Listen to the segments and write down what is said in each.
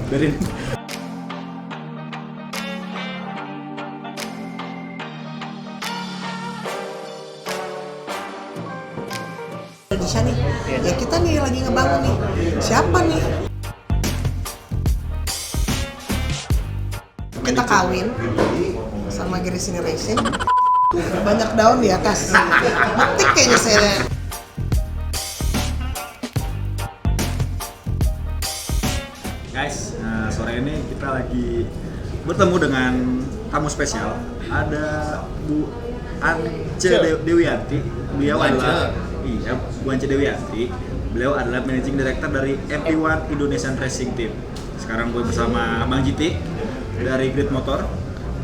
Biarin. Indonesia nih, ya kita nih lagi ngebangun nih. Siapa nih? Kita kawin sama Gresini Racing. Banyak daun di atas. Metik kayaknya saya. Guys, sore ini kita lagi bertemu dengan tamu spesial. Ada Bu Ance Dewianti. Beliau adalah Bu Ance Dewianti. Beliau adalah Managing Director dari MP1 Indonesian Racing Team. Sekarang gue bersama Bang Jiti dari Grid Motor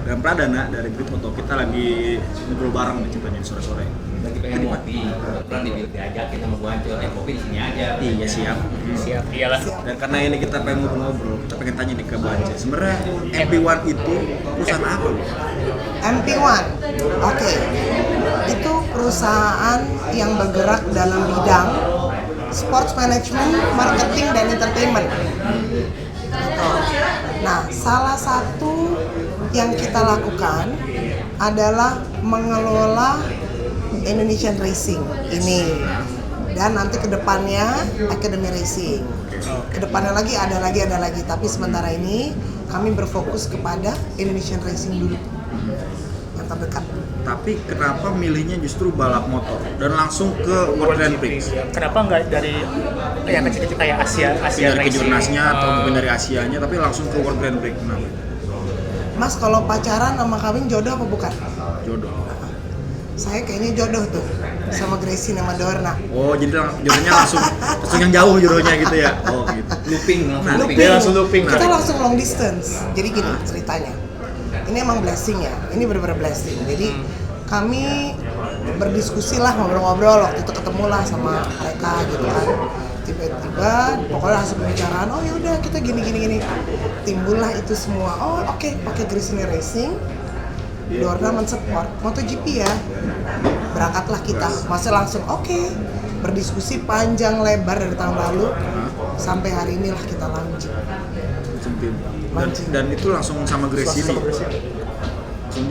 dan Pradana dari Grid Motor. Kita lagi ngobrol bareng nih ceritanya sore-sore. Lagi pengen ngopi, kebetulan diajakin sama gua Ancol, ngopi di sini aja. Iya siap. Siap, iyalah. Dan karena ini kita pengen ngobrol-ngobrol, kita pengen tanya nih ke Bu Ance. Sebenarnya MP1 itu perusahaan apa, Bu? MP1, oke. Itu perusahaan yang bergerak dalam bidang sports management, marketing, dan entertainment. Gitu. Nah, salah satu yang kita lakukan adalah mengelola Indonesian Racing ini, dan nanti kedepannya Academy Racing. Kedepannya lagi ada lagi. Tapi sementara ini kami berfokus kepada Indonesian Racing dulu yang terdekat. Tapi kenapa milihnya justru balap motor dan langsung ke World Grand Prix? Kenapa nggak dari yang kecil-kecil kayak Asia Dari Racing? kejurnasnya atau mungkin dari Asianya, tapi langsung ke World Grand Prix? Kenapa? Mas, kalau pacaran sama kawin jodoh apa bukan? Jodoh. Saya kayaknya jodoh tuh sama Gracie sama Dorna. Oh, jadi jodohnya langsung yang jauh jodohnya gitu ya? Oh gitu. Looping. Dia langsung looping. Kita langsung long distance. Jadi gini ceritanya. Ini emang blessing ya. Ini benar-benar blessing. Jadi kami berdiskusi lah, ngobrol-ngobrol, waktu itu ketemu lah sama mereka gitu kan. Tiba-tiba pokoknya hasil pembicaraan, oh yaudah kita gini. Timbullah itu semua. Oh oke, pakai Gresini Racing. Dorna mensupport MotoGP ya, berangkatlah kita. Masih langsung oke. Berdiskusi panjang lebar dari tahun lalu sampai hari inilah kita launching. Dan itu langsung sama Gresini.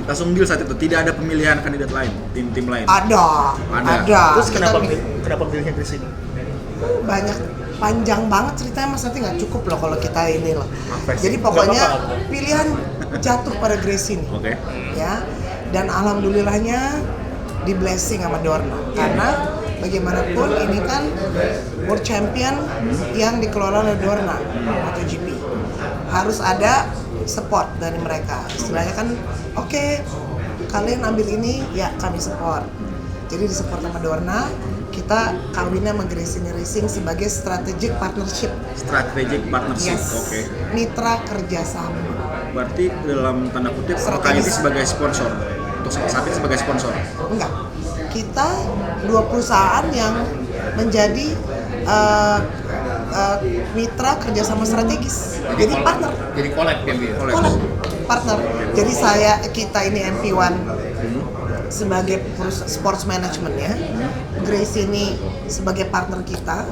Langsung deal saat itu, tidak ada pemilihan kandidat lain, tim lain. Ada. Terus Kita kenapa pilihnya di sini? banyak, panjang banget ceritanya Mas, nanti nggak cukup loh kalau kita ini loh. Apa sih? Jadi pokoknya Nggak apa-apa. pilihan jatuh pada Gresini. Oke. Ya, dan alhamdulillahnya di blessing sama Dorna karena bagaimanapun ini kan World Champion yang dikelola oleh Dorna MotoGP, harus ada support dari mereka. Istilahnya kan oke, kalian ambil ini ya kami support, jadi disupport sama Dorna. Kita kawinnya sama Gresini Racing sebagai strategic partnership. Yes. Oke. Mitra kerjasama. Berarti dalam tanda kutip ini sebagai sponsor, untuk saat ini sebagai sponsor. Enggak, kita dua perusahaan yang menjadi mitra kerjasama strategis, jadi partner. Jadi collab ya, Bu. Partner. Jadi kita ini MP1 sebagai sports management ya, Gracie ini sebagai partner kita.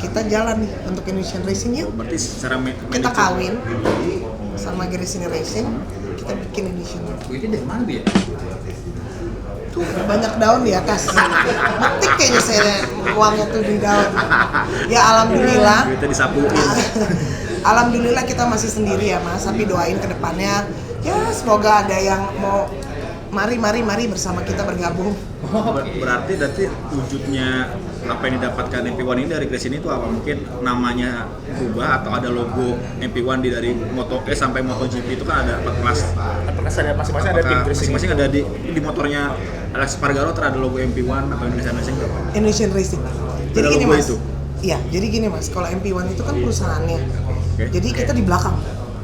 Kita jalan nih untuk Indonesian Racing yuk. Berarti secara Kita kawin sama Gresini Racing, kita bikin Indonesian. Itu dari mana, Bu ya? Tuh banyak daun di atas. Metik kayaknya saya uangnya tuh di daun. Ya alhamdulillah. Kita disapuin. Alhamdulillah kita masih sendiri ya Mas, tapi doain ke depannya ya semoga ada yang mau mari bersama kita bergabung. Berarti wujudnya apa yang didapatkan MP1 ini dari Gresini itu apa? Mungkin namanya berubah atau ada logo MP1 dari Moto E sampai MotoGP itu kan ada 4 kelas. Apakah ada masing-masing ada tim Gresini? Masing-masing ada di motornya Alex Spargaro ada logo MP1 atau Indonesian Racing? Indonesian Racing. Jadi Ada gini logo Mas. itu? Iya, jadi gini Mas, kalau MP1 itu kan perusahaannya. Oke. Jadi kita di belakang.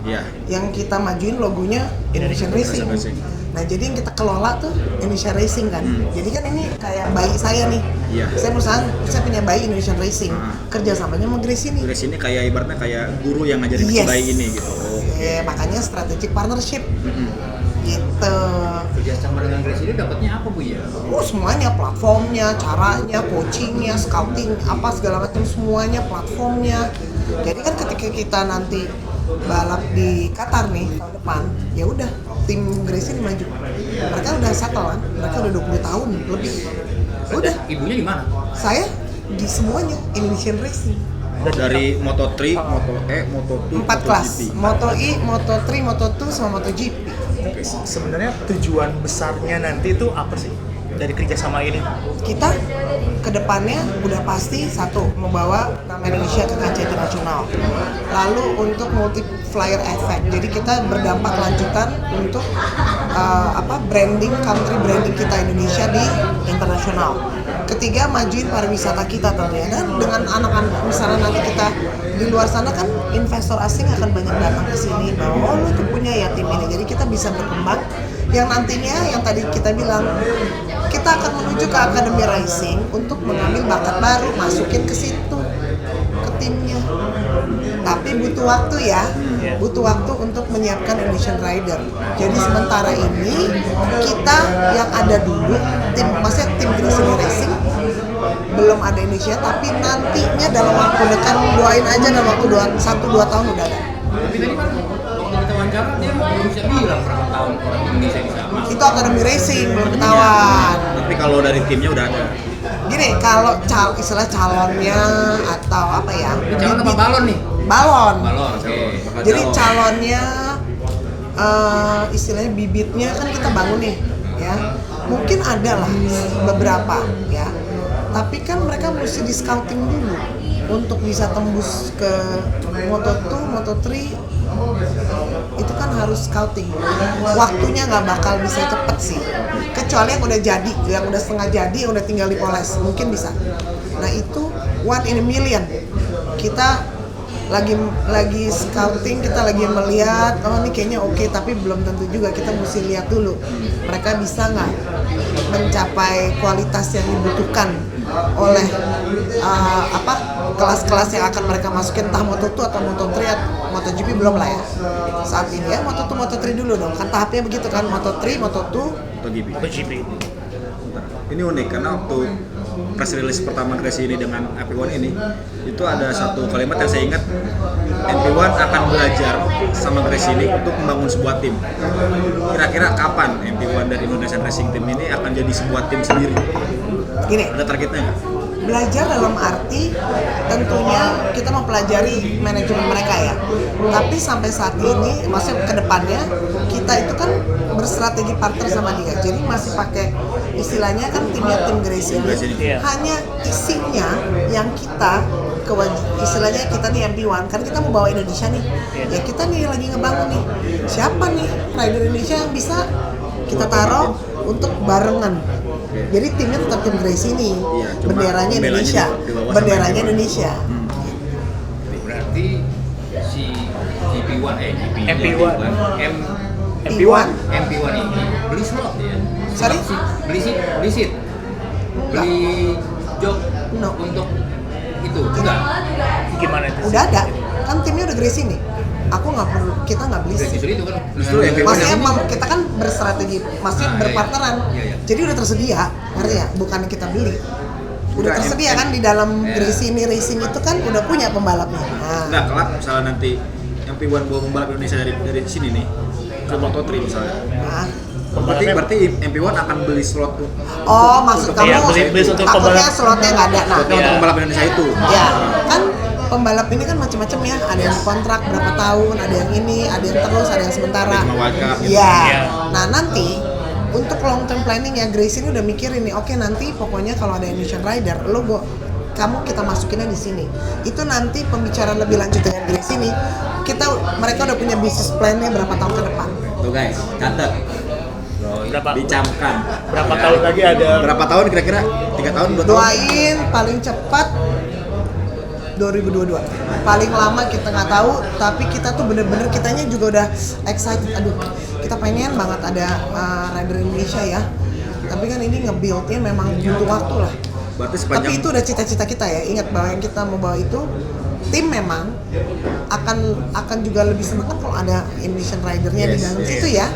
Iya. Yang kita majuin logonya Indonesian Racing. Racing. Nah, jadi yang kita kelola tuh Indonesian Racing kan. Jadi kan ini kayak bayi saya nih. Iya. Saya punya bayi Indonesian Racing. Kerjasamanya sama Gresini. Gresini kayak ibaratnya kayak guru yang ngajarin si bayi ini gitu. Makanya strategic partnership. Gitu. Kerjasama dengan Gresini dapatnya apa, Bu ya? Semuanya, platformnya, caranya, coachingnya, scouting, apa segala macam semuanya, platformnya. Jadi kan ketika kita nanti balap di Qatar nih tahun depan, ya udah tim Gracie ini maju. Mereka udah settle kan, mereka udah 20 tahun lebih. Udah, Ibunya di mana? saya di semuanya Indonesian Racing. Dari Moto3, Moto E, Moto2, 4 kelas, MotoGP. Moto E, Moto3, Moto2 sama MotoGP. Sebenarnya tujuan besarnya nanti itu apa sih dari kerjasama ini? Kita kedepannya udah pasti satu membawa nama Indonesia ke kancah internasional. Lalu untuk multiplier effect, jadi kita berdampak lanjutan untuk branding country branding kita Indonesia di internasional. Ketiga, majuin pariwisata kita tentunya, dan dengan anak-anak misalnya nanti kita di luar sana kan investor asing akan banyak datang ke sini bahwa lu tuh punya ya tim ini, jadi kita bisa berkembang. Yang nantinya yang tadi kita bilang, kita akan menuju ke Academy Racing untuk mengambil bakat baru, masukin ke situ, ke timnya. Tapi butuh waktu ya, butuh waktu untuk menyiapkan Indonesian Rider. Jadi sementara ini kita yang ada dulu, maksudnya tim Gracie Racing belum ada Indonesia, tapi nantinya dalam waktu dekat, doain aja dalam waktu 1-2 tahun udah ada. Tapi tadi kan waktu kita wawancara dia belum bisa bilang berapa tahun orang Indonesia bisa masuk. Itu Academy Racing belum ketahuan. Tapi kalau dari timnya udah ada. Gini, kalau istilah calonnya atau apa ya? Calon apa balon nih? Balon. Balon, oke. Jadi calonnya istilahnya bibitnya kan kita bangun nih, ya. Mungkin ada lah beberapa, ya. Tapi kan mereka mesti di scouting dulu untuk bisa tembus ke Moto2, Moto3. Itu kan harus scouting. Waktunya nggak bakal bisa cepet sih. Kecuali yang udah jadi, yang udah setengah jadi, yang udah tinggal dipoles, mungkin bisa. Nah itu 1 in a million. Kita lagi scouting, kita lagi melihat, oh ini kayaknya oke, tapi belum tentu juga, kita mesti lihat dulu mereka bisa nggak mencapai kualitas yang dibutuhkan oleh kelas-kelas yang akan mereka masukin, entah Moto2 atau Moto3 atau MotoGP belum lah ya saat ini ya. Moto2, Moto3 dulu dong, kan tahapnya begitu kan, Moto3, Moto2, MotoGP. Ini unik karena waktu press release pertama Gracie ini dengan MP1 ini, itu ada satu kalimat yang saya ingat, MP1 akan belajar sama Gracie ini untuk membangun sebuah tim. Kira-kira kapan MP1 dari Indonesian Racing Team ini akan jadi sebuah tim sendiri? gini, Ada targetnya nggak? belajar dalam arti tentunya kita mempelajari manajemen mereka ya. Tapi sampai saat ini, maksudnya ke depannya kita itu kan berstrategi partner sama dia. Jadi masih pakai istilahnya kan timnya tim Gracie ini. Iya. Hanya isinya yang kita istilahnya kita nih MP1 kan kita mau bawa Indonesia nih. Ya kita nih lagi ngebangun nih. Siapa nih rider Indonesia yang bisa kita taruh untuk barengan. Jadi timnya tetap tim Gracie nih, cuma benderanya Indonesia, di bawah sama benderanya MP1. Indonesia. Berarti si GP1 MP1. MP1. MP1 ini beli slot ya? Sorry? Beli seat? Enggak. Beli jok No. untuk itu? Enggak? Gimana itu? Udah ada, kan timnya udah Gracie nih. Aku nggak perlu, kita nggak beli sih. Justru itu kan? Justru MP1 Maksudnya yang- emang kita kan berstrategi, maksudnya berpartneran. Iya. Jadi udah tersedia, ngerti ya? Bukan kita beli. Udah Enggak, tersedia kan di dalam Iya. Gracie ini Racing itu kan udah punya pembalapnya. Nah, Nggak, kelak misalnya nanti MP1 bawa pembalap Indonesia dari sini nih ke Moto3 misalnya. nah. Berarti MP1 akan beli slot tuh. Oh, maksud kamu Iya, beli untuk takutnya pembalap. slotnya nggak ada. Nah, Slotnya untuk pembalap Indonesia itu. ya kan pembalap ini kan macam-macam ya, ada yang kontrak berapa tahun, ada yang ini, ada yang terus, ada yang sementara. Ada cuma wildcard gitu. Iya. Iya. Nah nanti untuk long term planning ya Gracie ini udah mikirin nih, oke nanti pokoknya kalau ada Indonesian Rider, kamu kita masukinnya di sini. Itu nanti pembicaraan lebih lanjut dengan Gracie ini. Mereka udah punya bisnis plan-nya berapa tahun ke depan. Tuh guys, catat. Berapa Dicamkan. berapa tahun lagi ada Berapa tahun kira-kira? 3 tahun, 2 tahun? Doain paling cepat 2022. Paling lama kita nggak tahu, tapi kita tuh bener-bener kitanya juga udah excited. Aduh, kita pengen banget ada rider Indonesia ya. Tapi kan ini nge-build-nya memang butuh waktu lah. Berarti Tapi sepanjang itu udah cita-cita kita ya. Ingat bahwa yang kita mau bawa itu tim memang akan juga lebih senang kan kalau ada Indonesian ridernya di Yes, dalam yes. situ ya.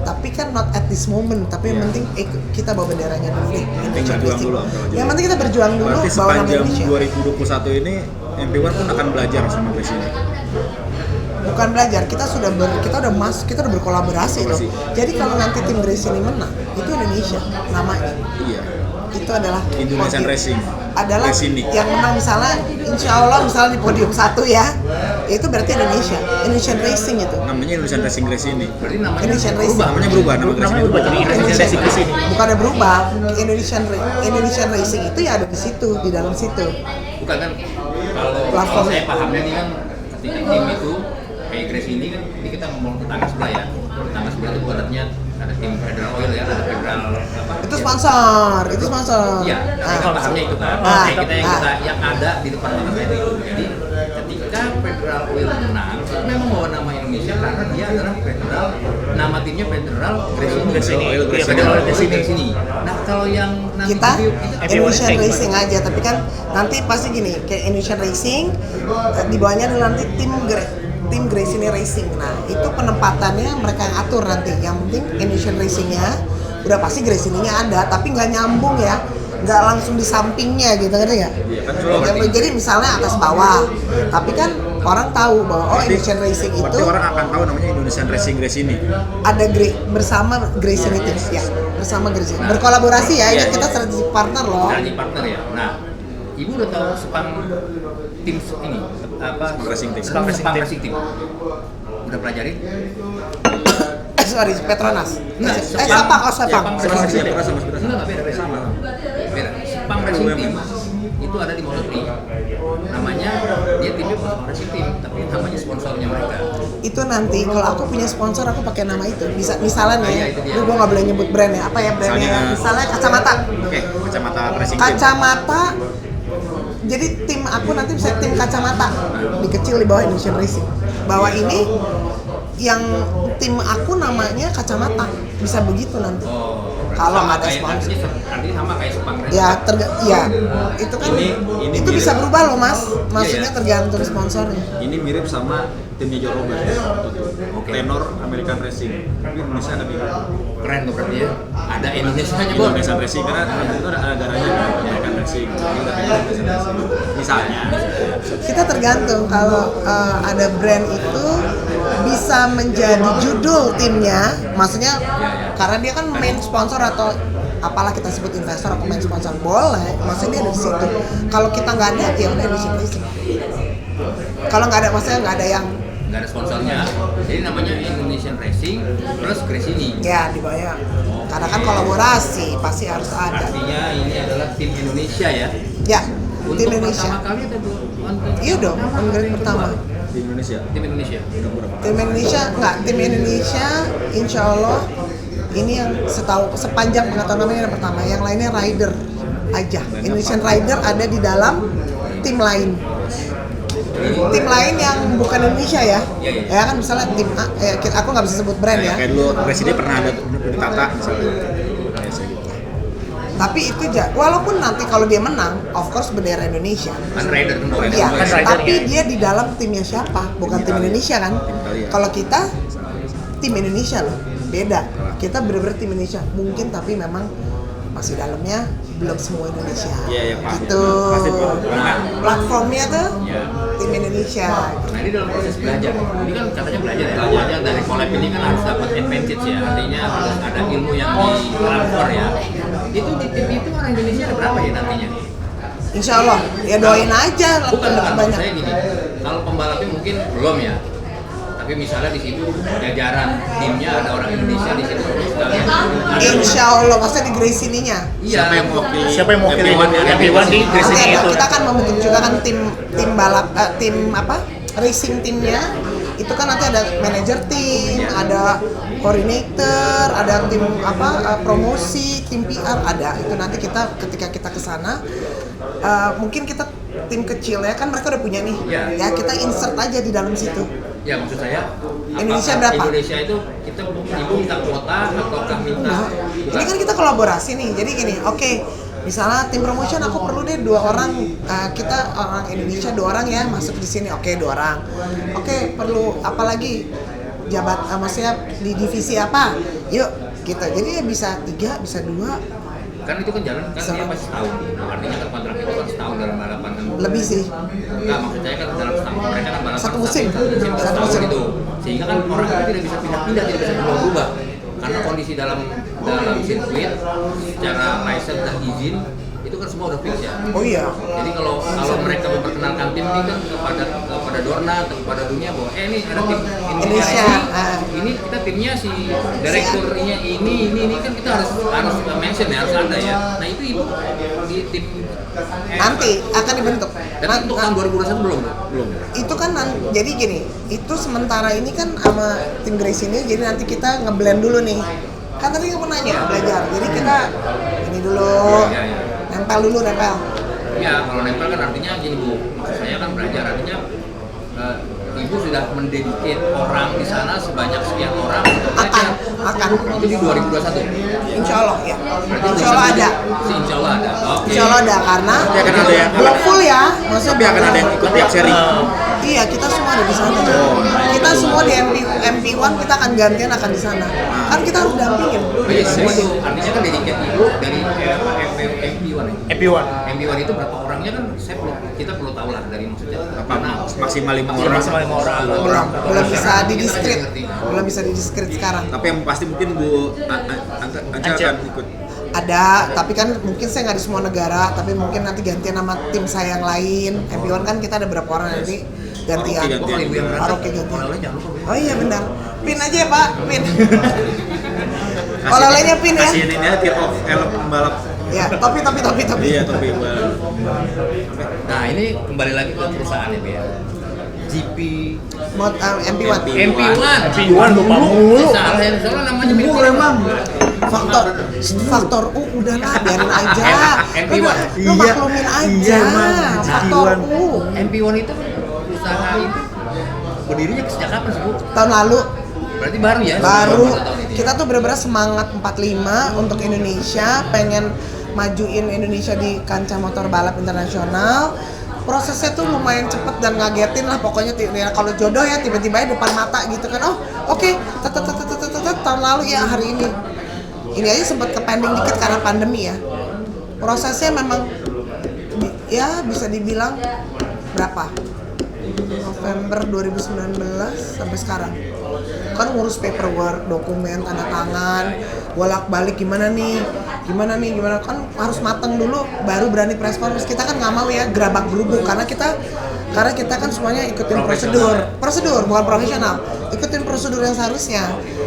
Tapi kan not at this moment. Tapi yang penting kita bawa benderanya dulu deh. penting berjuang dulu. Yang penting kita berjuang dulu Berarti bawa nama sepanjang Indonesia. 2021 ini MP1 pun akan belajar sama Grace ini. Bukan belajar, kita udah berkolaborasi loh. Jadi kalau nanti tim Grace ini menang, itu Indonesia namanya. Iya. Itu adalah Indonesian Racing. Adalah Grace ini. yang menang misalnya, insya Allah misalnya di podium 1 ya, itu berarti Indonesian Racing itu. Namanya Indonesian Racing Grace ini. Berarti namanya Indonesian Racing. Namanya berubah, nama Grace Namanya ini berubah jadi Indonesian Racing di sini. Bukannya berubah, Indonesian Racing itu ya ada di situ, di dalam situ. bukan kan kalau Platform. saya pahamnya nih kan ketika tim itu kayak Grace ini kan ini kita ngomong tetangga sebelah ya. Tetangga sebelah itu artinya ada tim Federal Oil ya, ada Federal apa? Itu sponsor. Iya, saya kan pahamnya itu kan. Ah, Kayak kita yang ada di depan mata saya itu. Jadi ketika Federal Oil menang, itu memang bawa nama Indonesia karena dia adalah Federal, nama timnya Federal Grace ini. Iya, Federal Grace ini. Grace ini. Nah kalau yang nama Kita itu Indonesian Racing aja, tapi kan nanti pasti gini, kayak Indonesian Racing di bawahnya ada nanti tim Grace ini Racing. Nah, itu penempatannya mereka yang atur nanti. Yang penting Indonesian Racing-nya udah pasti Grace ininya ada, tapi nggak nyambung ya. Nggak langsung di sampingnya gitu kan ya. Jadi misalnya atas bawah. Tapi kan orang tahu bahwa Indonesian Racing itu Berarti orang akan tahu namanya Indonesian Racing Grace ini. ada bersama Grace ini tim ya. Bersama Grace ini. Berkolaborasi ya, ini kita strategic partner loh. Strategic partner ya. Nah, Ibu udah tahu Sepang tim ini apa? Sepang Racing Team. Sepang Racing Team. Udah pelajarin? Sorry, Petronas. Enggak, Sepang. Sepang Sama Racing sih, Team. sama sebenarnya. Enggak beda. Sama. Beda. Sepang Racing Team itu ada di Moto3. Namanya dia timnya bukan Sepang Racing Team, tapi namanya sponsornya mereka. Itu nanti kalau aku punya sponsor aku pakai nama itu. Misalnya nih, Iya, itu dia. gue nggak boleh nyebut brand ya. Apa ya brandnya? Misalnya kacamata. Oke, kacamata Racing Team. Kacamata. Jadi tim aku nanti bisa tim kacamata. Dikecil di bawah Indonesian Racing. Bawah ini yang tim aku namanya kacamata. Bisa begitu nanti. Oh, Kalau sama ada kayak- sponsor. artinya sama kayak Sepang Racing. Ya, ya itu kan Ini itu mirip. bisa berubah loh mas. Maksudnya Iya. tergantung sponsornya. Ini mirip sama timnya Joe Robert. Oke. Tenor American Racing. Tapi Indonesia ada mirip. Keren tuh berarti ya. Ada Indonesianya, Bor. Indonesian Racing karena itu ada negaranya kan American Racing. Jadi ada Indonesian Racing. Misalnya. Kita tergantung kalau ada brand itu bisa menjadi judul timnya, maksudnya karena dia kan main sponsor atau apalah kita sebut investor atau main sponsor boleh, maksudnya dia ada di situ. Kalau kita nggak ada ya udah di situ. Kalau nggak ada maksudnya nggak ada yang Nggak ada sponsornya. Jadi namanya Indonesian Racing plus Grace ini. ya di bawah. Karena kan kolaborasi pasti harus ada. Artinya ini adalah tim Indonesia ya. Ya, Untuk tim Indonesia. pertama kali atau Iya dong, upgrade pertama. Di Indonesia. Tim Indonesia. Udah berapa? Tim Indonesia nggak, tim Indonesia insya Allah ini yang sepanjang pengetahuan namanya yang pertama, yang lainnya rider aja. Indonesian Rider ada di dalam tim lain. Tim lain yang bukan Indonesia ya. Iya. Ya kan misalnya tim A, aku nggak bisa sebut brand ya. Kayak dulu Presiden pernah ada di Tata misalnya. Kayak gitu. Tapi itu walaupun nanti kalau dia menang, of course bendera Indonesia. Kan rider kan bawa Iya, Kan rider tapi ya. dia di dalam timnya siapa? Bukan tim Indonesia kan? Tim Italia. Kalau kita tim Indonesia loh, beda. Kita bener-bener tim Indonesia. Mungkin tapi memang masih dalamnya belum semua Indonesia. Iya, iya, pasti. Gitu. Pasti, Bro. Nah, platformnya tuh Iya. tim Indonesia. Nah ini dalam proses belajar. Ini kan katanya belajar ya. Belajar dari collab ini kan harus dapat advantage ya. Artinya harus ada ilmu yang di-transfer ya. Itu di tim itu orang Indonesia ada berapa ya nantinya? Insya Allah, ya doain aja Bukan banyak. saya gini. Kalau pembalapnya mungkin belum ya. Tapi misalnya di situ jajaran timnya ada orang Indonesia di situ sekalian. Insya Allah, maksudnya di Grace ininya. Iya. Siapa yang mewakili? Siapa yang mewakili MP1 di Grace Nanti ini itu? kita akan membentuk juga kan tim balap, tim apa? Racing timnya. Itu kan nanti ada manajer tim, ada coordinator, ada tim apa promosi, tim PR ada. Itu nanti kita ketika kita ke sana mungkin kita tim kecil ya kan mereka udah punya nih. Ya. Ya kita insert aja di dalam situ. Ya maksud saya Indonesia apakah berapa? Indonesia itu kita ibu minta kuota ataukah minta? Nah, ini kan kita kolaborasi nih. Jadi gini, oke. Misalnya tim promotion aku perlu deh 2 orang, kita orang Indonesia 2 orang ya masuk di sini. Oke, 2 orang. Oke, perlu apa lagi? Maksudnya di divisi apa? Yuk, gitu. Jadi ya bisa 3, bisa 2. kan itu kan jalan kan dia pasti setahun. Artinya kan kontrak itu kan setahun dalam balapan kan. Lebih sih. Enggak, maksud saya kan dalam setahun mereka kan balapan Satu musim. Satu setahun musim. itu. Sehingga kan orang itu tidak bisa pindah-pindah, tidak bisa berubah. Karena kondisi dalam sirkuit secara license dan izin itu kan semua udah fix ya. Oh iya. Jadi kalau mereka memperkenalkan tim ini kan kepada Dorna atau kepada dunia bahwa ini ada tim Indonesia. ini kita timnya si direkturnya ini kan kita harus mention ya, harus ada ya. Nah itu di tim Nanti akan dibentuk. Dan untuk tahun 2021 belum. Itu kan jadi gini, itu sementara ini kan sama tim Grace ini, jadi nanti kita ngeblend dulu nih. Kan tadi kamu nanya belajar, jadi kita ini dulu, nempel dulu. Ya kalau nempel kan artinya gini Bu, maksud saya kan belajar artinya Ibu sudah mendedicate orang di sana sebanyak sekian orang untuk belajar. Akan. Itu di 2021. Insya Allah ya. Berarti Insya Allah ada. Insya Allah ada. Oke. Insya Allah ada karena Tapi akan ada yang belum full ya. Maksudnya tapi akan ada yang ikut tiap seri. Iya, kita semua ada di sana. Kita semua di MP1 kita akan gantian akan di sana. Kan kita harus dampingin. Oh iya, itu artinya kan dedicate Ibu dari MP1 ya. MP1. MP1 itu berapa orangnya kan kita perlu tahu lah dari maksudnya. Apa maksimal 5 orang. Maksimal 5 orang. Belum bisa didiskret. Belum bisa didiskret sekarang. Tapi yang pasti mungkin Bu Anca akan ikut. Ada, tapi kan mungkin saya nggak di semua negara, tapi mungkin nanti gantian sama tim saya yang lain. MP1 kan kita ada berapa orang nanti gantian. Oke, Kalau Ibu yang berangkat, Oke, gantian. orang lain jangan lupa. Oh iya benar. Pin aja ya Pak, pin. Kasih- Oleh-olehnya pin ya. Kasih ini ya tear off helm pembalap. Ya, topi. Iya, topi balap. Nah ini kembali lagi ke perusahaan ya, Bu ya. GP MP1. MP1 MP1 lupa mulu. Salah yang salah namanya mirip emang. Faktor U udahlah biarin aja. MP1. Lu maklumin aja. Faktor U. MP1 itu usaha itu berdirinya sejak kapan sih Bu? Tahun lalu Berarti baru ya? baru tahun ini. kita tuh bener-bener semangat 45 untuk Indonesia, pengen majuin Indonesia di kancah motor balap internasional. Prosesnya tuh lumayan cepet dan ngagetin lah pokoknya. Ya, kalau jodoh ya tiba-tiba depan mata gitu kan. Oh oke, tahun lalu ya hari ini. Ini aja sempat ke pending dikit karena pandemi ya. Prosesnya memang ya bisa dibilang berapa? November 2019 sampai sekarang. Kan ngurus paperwork, dokumen, tanda tangan, bolak-balik gimana kan harus mateng dulu baru berani press conference. Kita kan nggak mau ya gerabak gerubuk karena kita kan semuanya ikutin prosedur bukan profesional, ikutin prosedur yang seharusnya.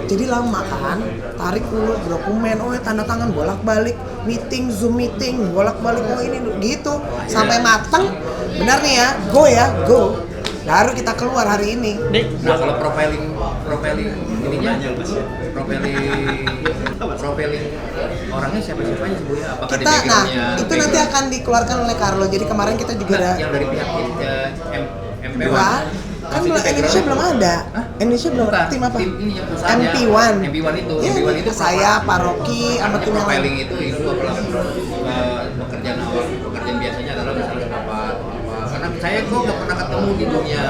Jadi lama kan, tarik dulu dokumen, tanda tangan bolak-balik, meeting, zoom meeting, bolak-balik, ini gitu sampai mateng. Benar nih ya, go. Baru kita keluar hari ini. Nah kalau profiling ininya, profiling orangnya siapa aja sih Bu ya? Apakah Kita, itu nanti akan dikeluarkan oleh Carlo. Jadi kemarin kita juga ada. yang dari pihak MP1. Wah, kan Indonesia belum ada. Indonesia belum ada. Tim apa? Tim ini yang perusahaannya. MP1 itu. Ya, MP1 itu saya, Pak Rocky, sama tim yang profiling lain. itu adalah pekerjaan biasanya adalah misalnya apa karena saya kok nggak pernah ketemu di dunia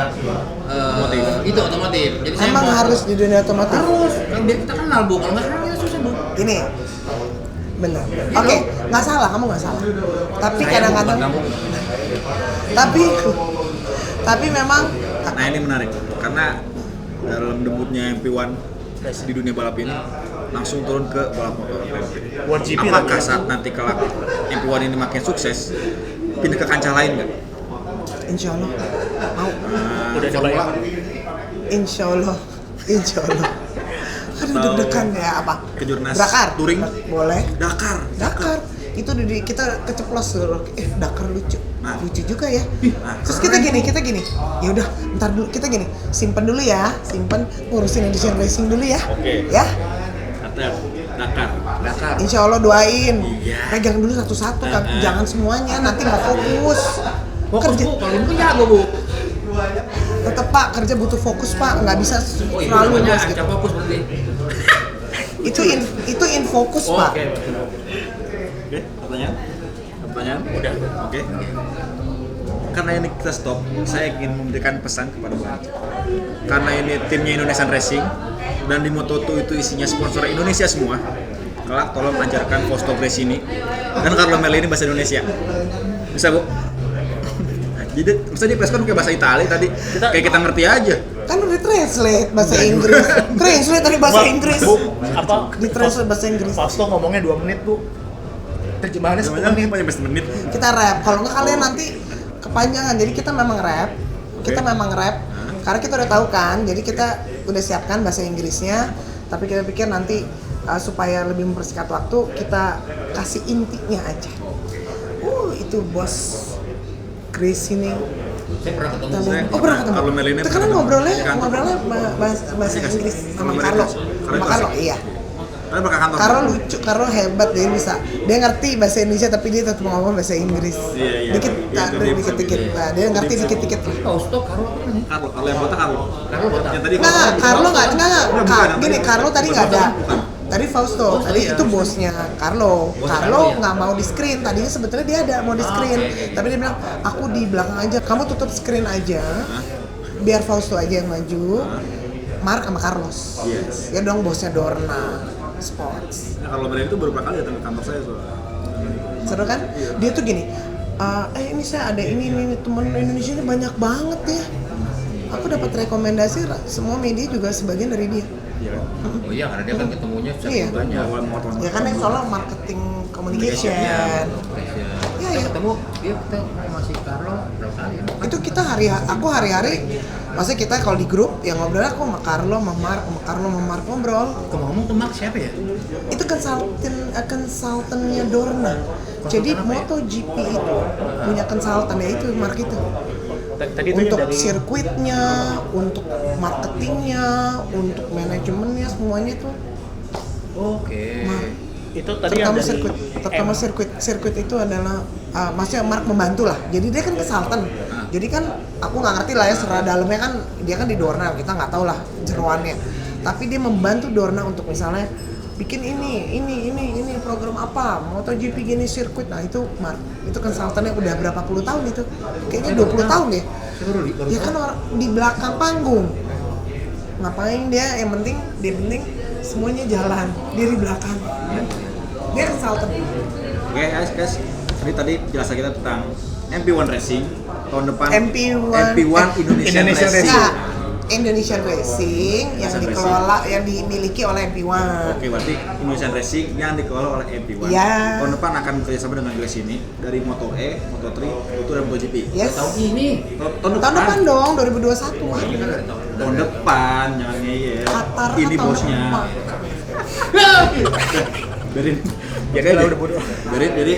itu otomotif. Jadi saya Emang harus di dunia otomotif? harus kan biar kita kenal Bu. Kalau nggak kenal kita susah Bu. Ini benar. Oke, nggak salah, kamu nggak salah. Tapi Saya kadang-kadang, bukan kamu. tapi memang Nah ini menarik karena dalam debutnya MP1 di dunia balap ini langsung turun ke balap motor World GP apakah lagi. saat nanti kelak MP1 ini makin sukses pindah ke kancah lain nggak? Insya Allah mau. Udah coba ya. Insya Allah. Aduh deg-degan ya apa? Kejurnas Dakar. touring Boleh. Dakar. Itu kita keceplos dulu. Dakar lucu. Nah. Lucu juga ya. Nah, Terus kita gini. Ya udah, ntar dulu kita gini. Simpen dulu ya. Ngurusin edition racing dulu ya. Oke. Ya. Dakar. Insya Allah doain. Iya. Pegang dulu satu-satu kan. Jangan semuanya. Nanti nggak fokus. Fokus Bu, kalau itu jago Bu. Tetep Pak, kerja butuh fokus Pak. Nggak bisa Oh itu selalu namanya bos gitu. Anca fokus berarti. Itu infokus Pak. Oke, pertanyaan? Udah. Oke. Karena ini kita stop, saya ingin memberikan pesan kepada Bang Anca. Karena ini timnya Indonesian Racing dan di Moto2 itu isinya sponsor Indonesia semua. kelak tolong ajarkan Fausto Gresini dan Carlo Melini bahasa Indonesia. Bisa Bu? Jadi maksudnya di preskon kayak bahasa Itali tadi, kayak kita ngerti aja. Kan udah translate bahasa Inggris. Translate tadi bahasa Inggris. Bu, apa? Di translate bahasa Inggris. Fausto ngomongnya 2 menit, Bu. Terjemahannya 10 Sebenarnya menit. banyak menit. Kita rap. Kalau nggak kalian nanti kepanjangan. Jadi kita memang rap. Kita memang rap. Karena kita udah tahu kan. Jadi kita udah siapkan bahasa Inggrisnya. Tapi kita pikir nanti supaya lebih mempersingkat waktu, kita kasih intinya aja. Itu bos Chris ini. Saya pernah ketemu. Oh pernah ketemu. Carlo Melini Itu kan pernah ngobrolnya ketemu. bahasa Inggris sama Melini Carlo. kasih. Sama Carlo, iya. Karena berkah kantor. Carlo lucu, Carlo hebat, dia bisa. Dia ngerti bahasa Indonesia tapi dia tetap ngomong bahasa Inggris. Iya. Dikit, dikit-dikit. Nah, dia ngerti dikit-dikit. Fausto, Carlo apa namanya? Carlo yang botak Carlo. Carlo botak. Yang tadi Nggak, Carlo nggak. Bukan, Gini, Carlo tadi nggak ada. Tadi Fausto, tadi itu bosnya Carlo. Carlo nggak mau di screen. Tadinya sebetulnya dia ada mau di screen, tapi dia bilang aku di belakang aja. Kamu tutup screen aja, biar Fausto aja yang maju. Mark sama Carlos. Yes. Ya dong bosnya Dorna Sports. Nah, Carlo Melini itu baru kali datang ke kantor saya soalnya. Seru kan? Dia tuh gini. Ini saya ada ini teman Indonesia ini banyak banget ya. Aku dapat rekomendasi semua media juga sebagian dari dia. Iya kan? Oh iya, karena dia kan ketemunya Iya. secara banyak. Ya kan yang soal marketing communication. Iya. Iya, Kita iya. ketemu, kita masih Carlo berapa kali? Itu kita aku hari-hari, maksudnya kita kalau di grup yang ngobrol aku sama Carlo, sama Mark ngobrol. Ngomong tuh Mark siapa ya? Itu konsultannya Dorna. Jadi MotoGP itu punya konsultan ya itu Mark itu. Tadi itu Untuk dari sirkuitnya, untuk marketingnya, untuk manajemennya semuanya tuh. Oke. Mark. itu tadi yang terutama dari sirkuit itu adalah maksudnya Mark membantu lah. Jadi dia kan konsultan. Jadi kan aku nggak ngerti lah ya serah dalamnya kan dia kan di Dorna, kita nggak tahu lah jeroannya. Tapi dia membantu Dorna untuk misalnya bikin ini program apa, MotoGP gini sirkuit. Nah itu Mark, itu konsultannya udah berapa puluh tahun itu? Kayaknya 20 tahun deh. Ya kan orang di belakang panggung. Ngapain dia? Yang penting semuanya jalan, dia di belakang. Dia konsultan. Oke guys, jadi tadi jelasan kita tentang MP1 Racing tahun depan. MP1 Indonesian Racing. Nah, Indonesian Racing yang Indonesian dikelola yang dimiliki oleh MP1. Oke, berarti Indonesian Racing yang dikelola oleh MP1. Iya. Tahun depan akan bekerjasama dengan Gresini dari Moto E, Moto3, Moto dan MotoGP. Yes. Tahun ini. Tahun Tahun depan dong, 2021. Tahun depan, jangan ngeyel. Qatar Ini tahun bosnya. depan. Biarin. Jadi lah udah bodoh. Jadi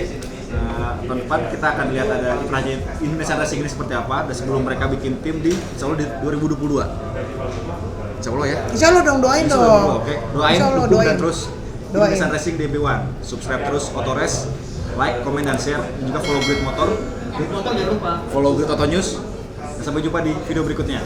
tahun depan kita akan lihat ada kiprahnya Indonesia Racing ini seperti apa. Dan sebelum mereka bikin tim di Insya Allah di 2022. Insya Allah ya. Insya Allah dong, doain Insya Allah, dong. Oke, doain, Insya Allah, dukung doain. dan terus Doain. Indonesia Racing di MP1. Subscribe terus Otores, like, komen dan share. Dan juga follow Grid Motor, Motor jangan lupa. follow Grid Auto News. Dan sampai jumpa di video berikutnya.